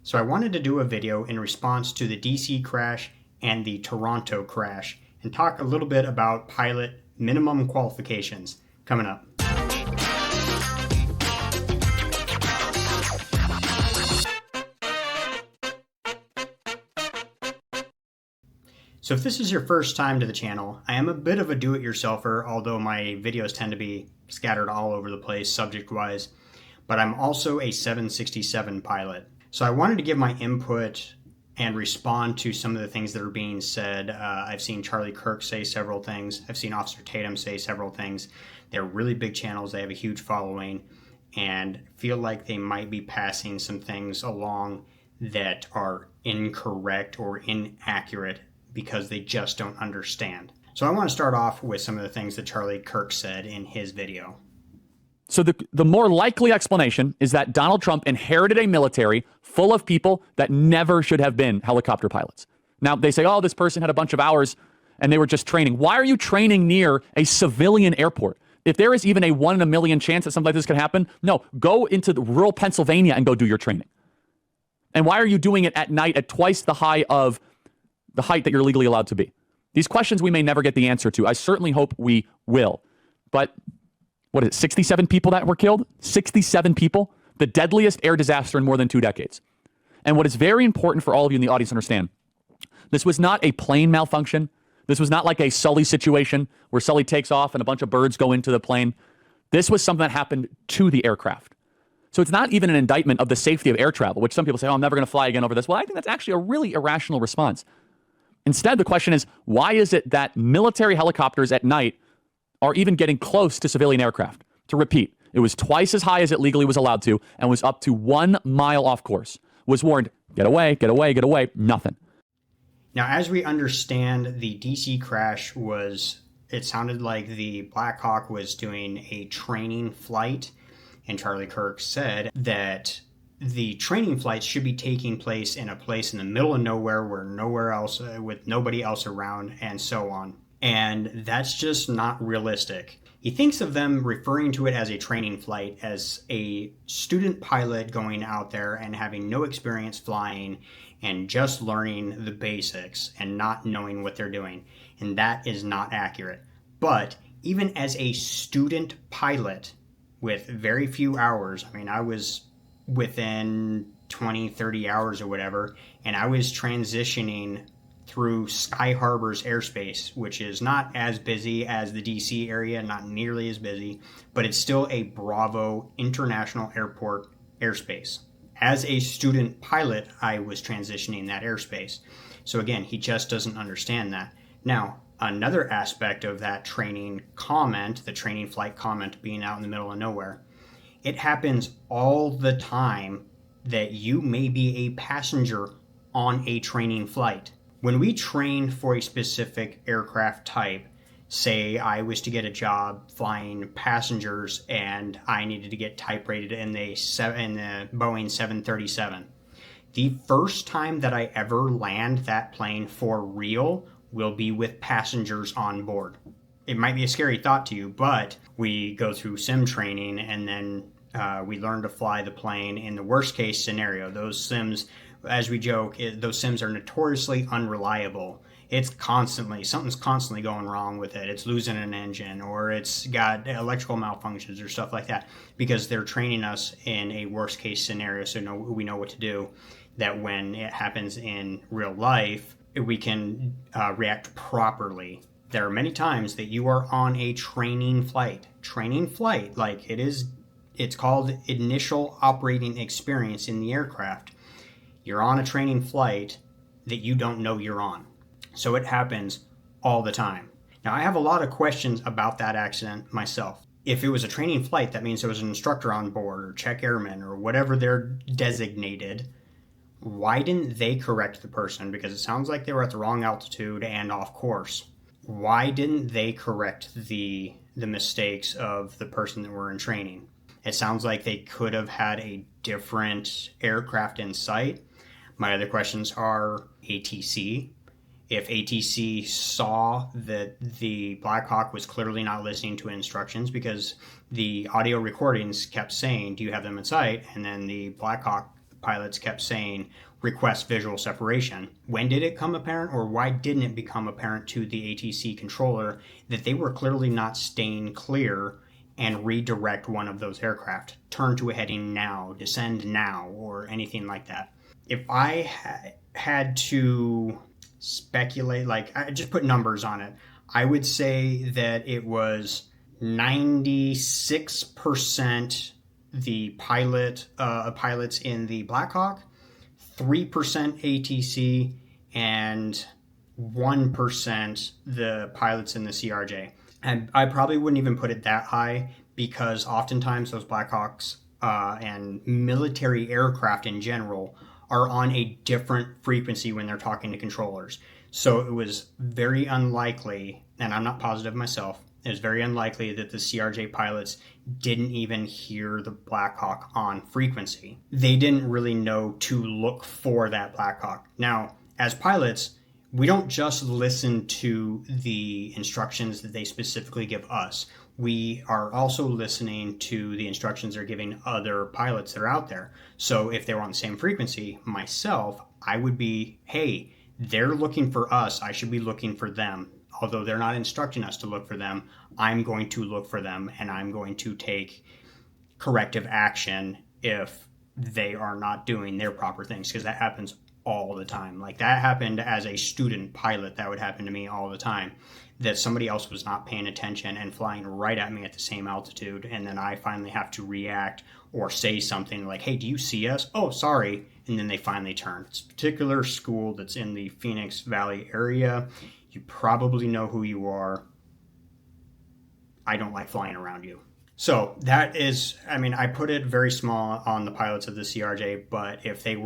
So I wanted to do a video in response to the DC crash and the Toronto crash and talk a little bit about pilot minimum qualifications coming up. So if this is your first time to the channel, I am a bit of a do-it-yourselfer, although my videos tend to be scattered all over the place subject-wise, but I'm also a 767 pilot. So I wanted to give my input and respond to some of the things that are being said. I've seen Charlie Kirk say several things. I've seen Officer Tatum say several things. They're really big channels. They have a huge following and feel like they might be passing some things along that are incorrect or inaccurate because they just don't understand. So I want to start off with some of the things that Charlie Kirk said in his video. So the more likely explanation is that Donald Trump inherited a military full of people that never should have been helicopter pilots. Now, they say, oh, this person had a bunch of hours and they were just training. Why are you training near a civilian airport? If there is even a 1 in a million chance that something like this could happen, no, go into rural Pennsylvania and go do your training. And why are you doing it at night at twice the height that you're legally allowed to be? These questions we may never get the answer to. I certainly hope we will. But what is it, 67 people that were killed? 67 people? The deadliest air disaster in more than 2 decades. And what is very important for all of you in the audience to understand, this was not a plane malfunction. This was not like a Sully situation where Sully takes off and a bunch of birds go into the plane. This was something that happened to the aircraft. So it's not even an indictment of the safety of air travel, which some people say, oh, I'm never going to fly again over this. Well, I think that's actually a really irrational response. Instead, the question is, why is it that military helicopters at night are even getting close to civilian aircraft? To repeat, it was twice as high as it legally was allowed to and was up to 1 mile off course. Was warned, get away, get away, get away, nothing. Now, as we understand, the DC crash it sounded like the Black Hawk was doing a training flight, and Charlie Kirk said that the training flights should be taking place in the middle of nowhere where nowhere else, with nobody else around, and so on. And that's just not realistic. He thinks of them referring to it as a training flight as a student pilot going out there and having no experience flying and just learning the basics and not knowing what they're doing. And that is not accurate. But even as a student pilot with very few hours, I mean, I was within 20, 30 hours or whatever, and I was transitioning through Sky Harbor's airspace, which is not as busy as the DC area, not nearly as busy, but it's still a Bravo International Airport airspace. As a student pilot, I was transitioning that airspace. So again, he just doesn't understand that. Now, another aspect of that training comment, the training flight comment being out in the middle of nowhere, it happens all the time that you may be a passenger on a training flight. When we train for a specific aircraft type, say I was to get a job flying passengers and I needed to get type rated in the Boeing 737, the first time that I ever land that plane for real will be with passengers on board. It might be a scary thought to you, but we go through sim training and then we learn to fly the plane in the worst case scenario. Those sims, as we joke, those sims are notoriously unreliable. Something's constantly going wrong with it. It's losing an engine or it's got electrical malfunctions or stuff like that because they're training us in a worst case scenario so we know what to do, that when it happens in real life, we can react properly. There are many times that you are on a training flight, like it's called initial operating experience in the aircraft. You're on a training flight that you don't know you're on. So it happens all the time. Now, I have a lot of questions about that accident myself. If it was a training flight, that means there was an instructor on board or check airman or whatever they're designated. Why didn't they correct the person? Because it sounds like they were at the wrong altitude and off course. Why didn't they correct the mistakes of the person that were in training? It sounds like they could have had a different aircraft in sight. My other questions are ATC. If ATC saw that the Black Hawk was clearly not listening to instructions because the audio recordings kept saying, do you have them in sight? And then the Black Hawk pilots kept saying, request visual separation. When did it become apparent, or why didn't it become apparent to the ATC controller that they were clearly not staying clear and redirect one of those aircraft? Turn to a heading now, descend now, or anything like that. If I had to speculate, like I just put numbers on it, I would say that it was 96% the pilots in the Black Hawk, 3% ATC, and 1% the pilots in the CRJ. And I probably wouldn't even put it that high, because oftentimes those Black Hawks and military aircraft in general are on a different frequency when they're talking to controllers. So it was very unlikely, and I'm not positive myself, it was very unlikely that the CRJ pilots didn't even hear the Black Hawk on frequency. They didn't really know to look for that Black Hawk. Now, as pilots, we don't just listen to the instructions that they specifically give us. We are also listening to the instructions they're giving other pilots that are out there. So if they were on the same frequency, myself, I would be, hey, they're looking for us, I should be looking for them. Although they're not instructing us to look for them, I'm going to look for them, and I'm going to take corrective action if they are not doing their proper things, because that happens all the time. Like, that happened as a student pilot. That would happen to me all the time, that somebody else was not paying attention and flying right at me at the same altitude, and then I finally have to react or say something like, hey, do you see us? Oh, sorry. And then they finally turn. It's a particular school that's in the Phoenix Valley area. You probably know who you are. I don't like flying around you. So that is, I mean, I put it very small on the pilots of the CRJ, but if they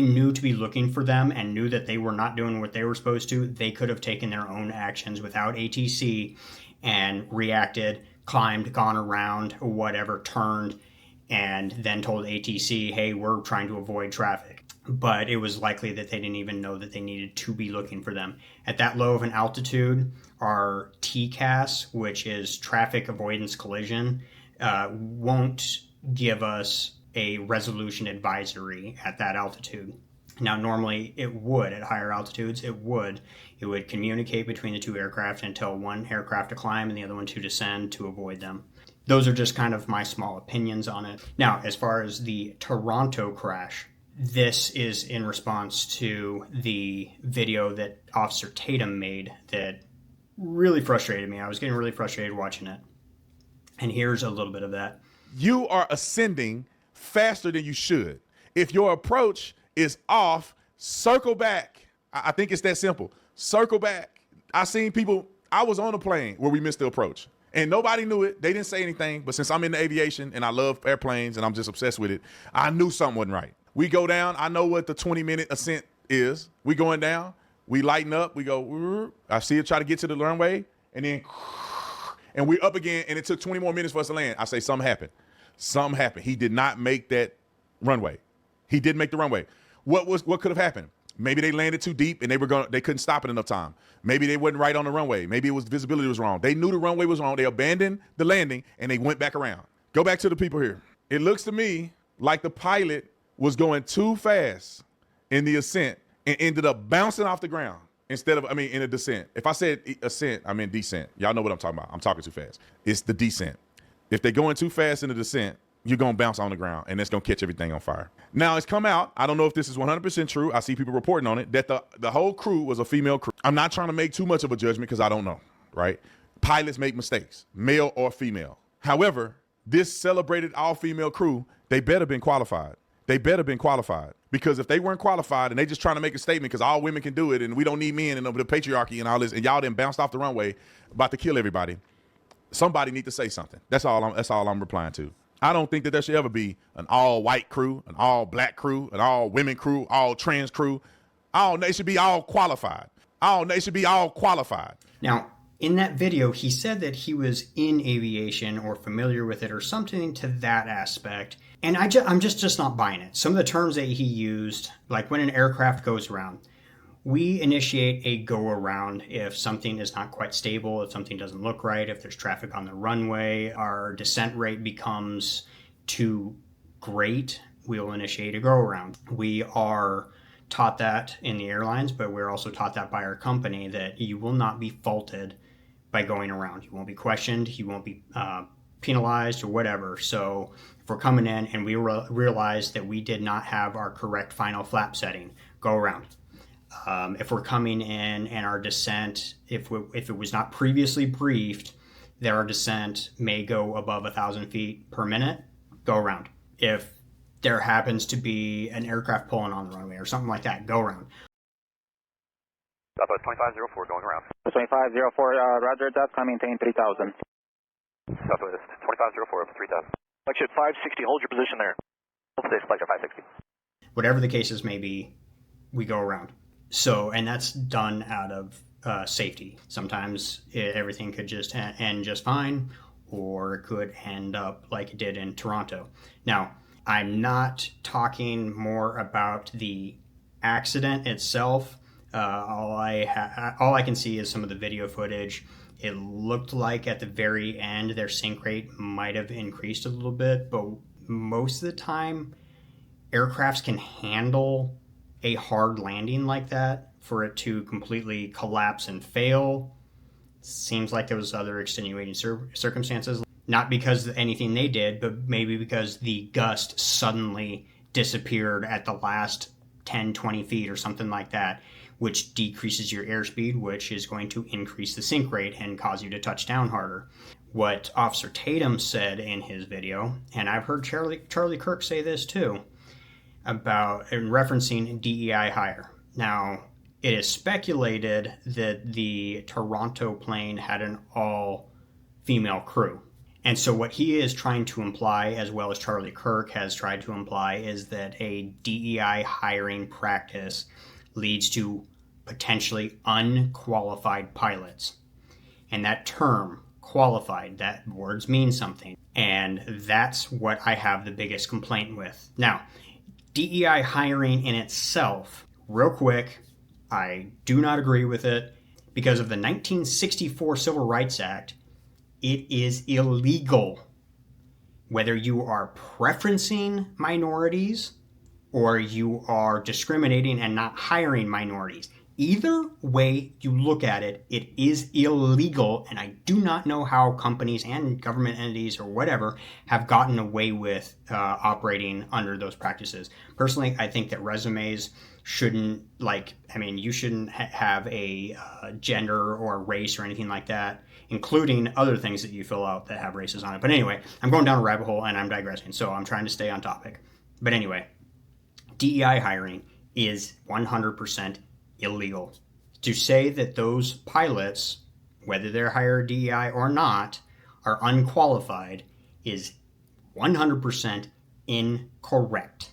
knew to be looking for them and knew that they were not doing what they were supposed to, they could have taken their own actions without ATC and reacted, climbed, gone around, whatever, turned, and then told ATC, hey, we're trying to avoid traffic. But it was likely that they didn't even know that they needed to be looking for them. At that low of an altitude, our TCAS, which is traffic avoidance collision, won't give us a resolution advisory at that altitude. Now, normally it would at higher altitudes. It would communicate between the two aircraft and tell one aircraft to climb and the other one to descend to avoid them. Those are just kind of my small opinions on it. Now, as far as the Toronto crash, this is in response to the video that Officer Tatum made that really frustrated me. I was getting really frustrated watching it. And here's a little bit of that. You are ascending faster than you should. If your approach is off, circle back. I think it's that simple. Circle back. I seen people, I was on a plane where we missed the approach. And nobody knew it. They didn't say anything. But since I'm in the aviation and I love airplanes and I'm just obsessed with it, I knew something wasn't right. We go down. I know what the 20-minute ascent is. We going down. We lighten up. We go. I see it try to get to the runway. And then, and we're up again. And it took 20 more minutes for us to land. I say something happened. Something happened. He did not make that runway. He didn't make the runway. What could have happened? Maybe they landed too deep and they couldn't stop it enough time. Maybe they wasn't right on the runway. Maybe it was visibility was wrong. They knew the runway was wrong. They abandoned the landing and they went back around. Go back to the people here. It looks to me like the pilot was going too fast in the ascent and ended up bouncing off the ground in a descent. If I said ascent, I meant descent. Y'all know what I'm talking about. I'm talking too fast. It's the descent. If they're going too fast in the descent, you're going to bounce on the ground, and it's going to catch everything on fire. Now, it's come out. I don't know if this is 100% true. I see people reporting on it, that the whole crew was a female crew. I'm not trying to make too much of a judgment because I don't know, right? Pilots make mistakes, male or female. However, this celebrated all-female crew, they better have been qualified. They better have been qualified. Because if they weren't qualified and they just trying to make a statement because all women can do it and we don't need men and the patriarchy and all this, and y'all then bounced off the runway about to kill everybody, somebody need to say something. That's all I'm replying to. I don't think that there should ever be an all-white crew, an all-black crew, an all-women crew, all-trans crew. They should be all qualified. They should be all qualified. Now, in that video, he said that he was in aviation or familiar with it or something to that aspect. And I'm just not buying it. Some of the terms that he used, like when an aircraft goes around, we initiate a go around if something is not quite stable, if something doesn't look right, if there's traffic on the runway, our descent rate becomes too great we will initiate a go around. We are taught that in the airlines, but we're also taught that by our company that you will not be faulted by going around. You won't be questioned. You won't be penalized or whatever. So if we're coming in and we realize that we did not have our correct final flap setting, go around. If we're coming in and our descent, if it was not previously briefed that our descent may go above 1,000 feet per minute, go around. If there happens to be an aircraft pulling on the runway or something like that, go around. Southwest 2504 going around. 2504, roger that, maintain 3000. Southwest 2504 up to 3000. Flight 560, hold your position there. Hold today's flight 560. Whatever the cases may be, we go around. So, and that's done out of safety. Sometimes everything could just end just fine, or it could end up like it did in Toronto. Now, I'm not talking more about the accident itself. All I can see is some of the video footage. It looked like at the very end their sink rate might have increased a little bit, but most of the time aircrafts can handle a hard landing like that. For it to completely collapse and fail, seems like there was other extenuating circumstances. Not because of anything they did, but maybe because the gust suddenly disappeared at the last 10, 20 feet or something like that, which decreases your airspeed, which is going to increase the sink rate and cause you to touch down harder. What Officer Tatum said in his video, and I've heard Charlie Kirk say this too, about in referencing DEI hire. Now, it is speculated that the Toronto plane had an all-female crew. And so what he is trying to imply, as well as Charlie Kirk has tried to imply, is that a DEI hiring practice leads to potentially unqualified pilots. And that term, qualified, that words mean something. And that's what I have the biggest complaint with. Now, DEI hiring in itself, real quick, I do not agree with it. Because of the 1964 Civil Rights Act, it is illegal, whether you are preferencing minorities or you are discriminating and not hiring minorities. Either way you look at it, it is illegal, and I do not know how companies and government entities or whatever have gotten away with operating under those practices. Personally, I think that resumes shouldn't, you shouldn't have a gender or race or anything like that, including other things that you fill out that have races on it. But anyway, I'm going down a rabbit hole and I'm digressing, so I'm trying to stay on topic. But anyway, DEI hiring is 100% illegal. To say that those pilots, whether they're hired DEI or not, are unqualified is 100% incorrect.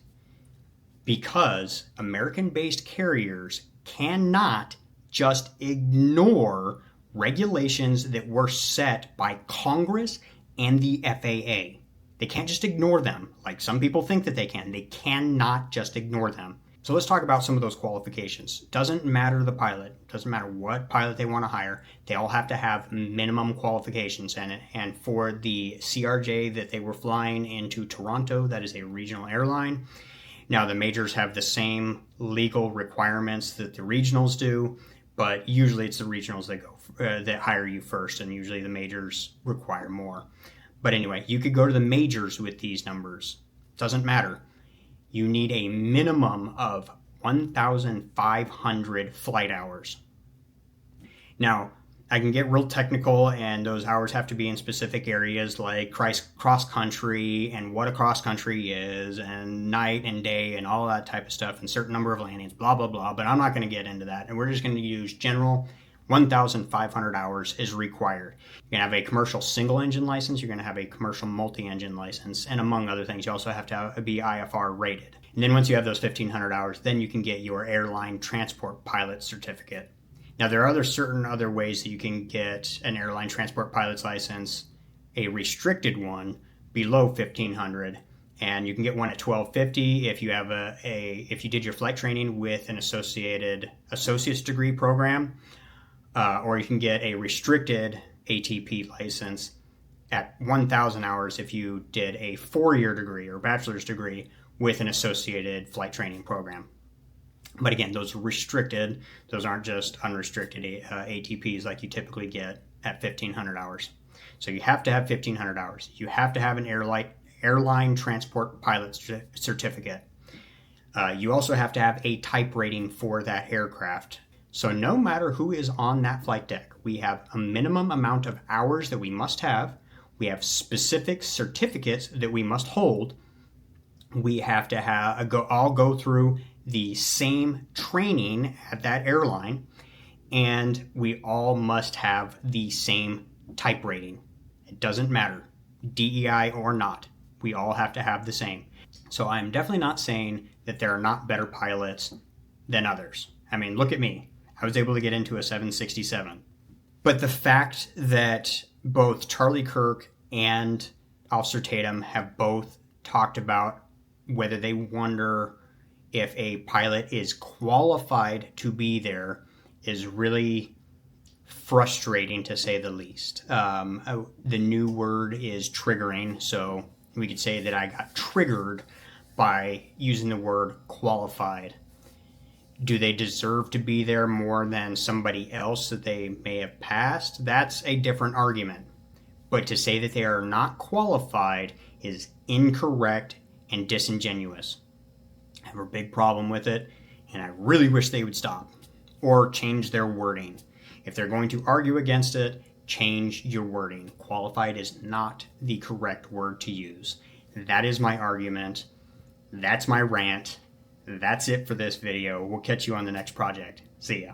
Because American-based carriers cannot just ignore regulations that were set by Congress and the FAA. They can't just ignore them, like some people think that they can. They cannot just ignore them. So let's talk about some of those qualifications. Doesn't matter the pilot. Doesn't matter what pilot they want to hire. They all have to have minimum qualifications in it. And for the CRJ that they were flying into Toronto, that is a regional airline. Now, the majors have the same legal requirements that the regionals do, but usually it's the regionals that hire you first, and usually the majors require more. But anyway, you could go to the majors with these numbers. Doesn't matter. You need a minimum of 1,500 flight hours. Now, I can get real technical, and those hours have to be in specific areas like cross country and what a cross country is, and night and day and all that type of stuff, and certain number of landings, blah, blah, blah. But I'm not going to get into that. And we're just going to use general 1,500 hours is required. You're going to have a commercial single engine license. You're going to have a commercial multi-engine license. And among other things, you also have to be IFR rated. And then once you have those 1,500 hours, then you can get your airline transport pilot certificate. Now, there are certain other ways that you can get an airline transport pilot's license, a restricted one below 1,500, and you can get one at 1,250 if you have if you did your flight training with an associate's degree program, or you can get a restricted ATP license at 1,000 hours if you did a 4-year degree or bachelor's degree with an associated flight training program. But again, those are restricted. Those aren't just unrestricted ATPs like you typically get at 1,500 hours. So you have to have 1,500 hours. You have to have an airline transport pilot certificate. You also have to have a type rating for that aircraft. So no matter who is on that flight deck, we have a minimum amount of hours that we must have. We have specific certificates that we must hold. We have to all go through the same training at that airline, and we all must have the same type rating. It doesn't matter, DEI or not. We all have to have the same. So I'm definitely not saying that there are not better pilots than others. I mean, look at me. I was able to get into a 767. But the fact that both Charlie Kirk and Officer Tatum have both talked about whether they wonder if a pilot is qualified to be there is really frustrating, to say the least. The new word is triggering, so we could say that I got triggered by using the word qualified. Do they deserve to be there more than somebody else that they may have passed? That's a different argument. But to say that they are not qualified is incorrect and disingenuous. I have a big problem with it, and I really wish they would stop or change their wording. If they're going to argue against it, change your wording. Qualified is not the correct word to use. That is my argument. That's my rant. That's it for this video. We'll catch you on the next project. See ya.